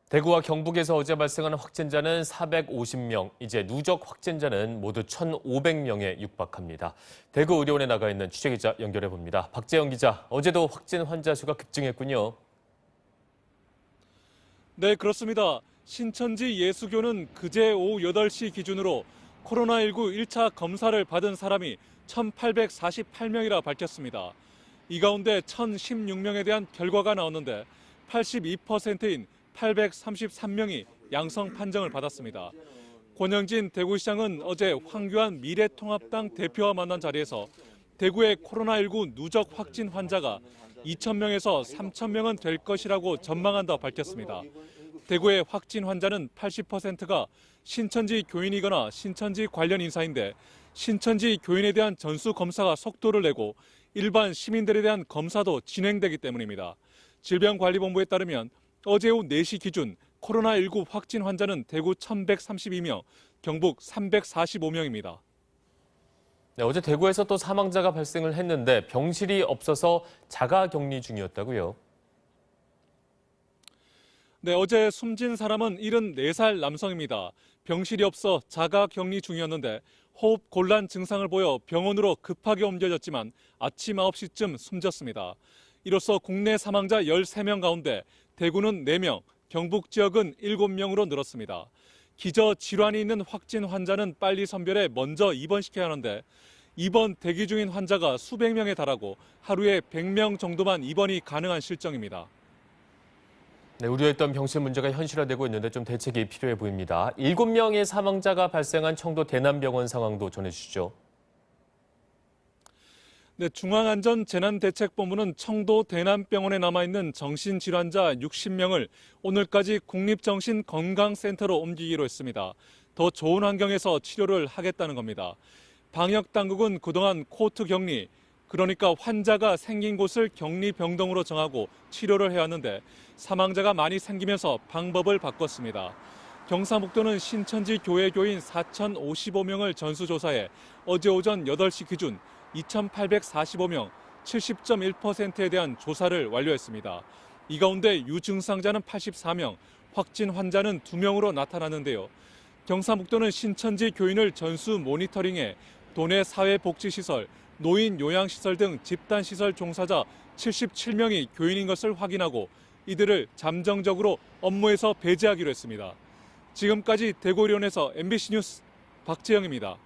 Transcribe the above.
대구와 경북에서 어제 발생한 확진자는 450명, 이제 누적 확진자는 모두 1,500명에 육박합니다. 대구 의료원에 나가 있는 취재기자 연결해 봅니다. 박재영 기자, 어제도 확진 환자 수가 급증했군요. 네, 그렇습니다. 신천지 예수교는 그제 오후 8시 기준으로 코로나19 1차 검사를 받은 사람이 1,848명이라 밝혔습니다. 이 가운데 1,016명에 대한 결과가 나왔는데 82%인 833명이 양성 판정을 받았습니다. 권영진 대구시장은 어제 황교안 미래통합당 대표와 만난 자리에서 대구의 코로나19 누적 확진 환자가 2,000명에서 3,000명은 될 것이라고 전망한다고 밝혔습니다. 대구의 확진 환자는 80%가 신천지 교인이거나 신천지 관련 인사인데 신천지 교인에 대한 전수 검사가 속도를 내고 일반 시민들에 대한 검사도 진행되기 때문입니다. 질병관리본부에 따르면 어제 오후 4시 기준 코로나19 확진 환자는 대구 1,132명, 경북 345명입니다. 네, 어제 대구에서 또 사망자가 발생을 했는데 병실이 없어서 자가격리 중이었다고요. 네, 어제 숨진 사람은 74살 남성입니다. 병실이 없어 자가격리 중이었는데 호흡 곤란 증상을 보여 병원으로 급하게 옮겨졌지만 아침 9시쯤 숨졌습니다. 이로써 국내 사망자 13명 가운데 대구는 4명, 경북 지역은 7명으로 늘었습니다. 기저 질환이 있는 확진 환자는 빨리 선별해 먼저 입원시켜야 하는데 입원 대기 중인 환자가 수백 명에 달하고 하루에 100명 정도만 입원이 가능한 실정입니다. 네, 우려했던 병실 문제가 현실화되고 있는데 좀 대책이 필요해 보입니다. 7명의 사망자가 발생한 청도 대남병원 상황도 전해주시죠. 네, 중앙안전재난대책본부는 청도 대남병원에 남아있는 정신질환자 60명을 오늘까지 국립정신건강센터로 옮기기로 했습니다. 더 좋은 환경에서 치료를 하겠다는 겁니다. 방역당국은 그동안 코호트 격리, 그러니까 환자가 생긴 곳을 격리병동으로 정하고 치료를 해왔는데 사망자가 많이 생기면서 방법을 바꿨습니다. 경상북도는 신천지 교회 교인 4,055명을 전수조사해 어제 오전 8시 기준 2,845명, 70.1%에 대한 조사를 완료했습니다. 이 가운데 유증상자는 84명, 확진 환자는 2명으로 나타났는데요. 경상북도는 신천지 교인을 전수 모니터링해 도내 사회복지시설, 노인 요양시설 등 집단시설 종사자 77명이 교인인 것을 확인하고 이들을 잠정적으로 업무에서 배제하기로 했습니다. 지금까지 대구의료원에서 MBC 뉴스 박재영입니다.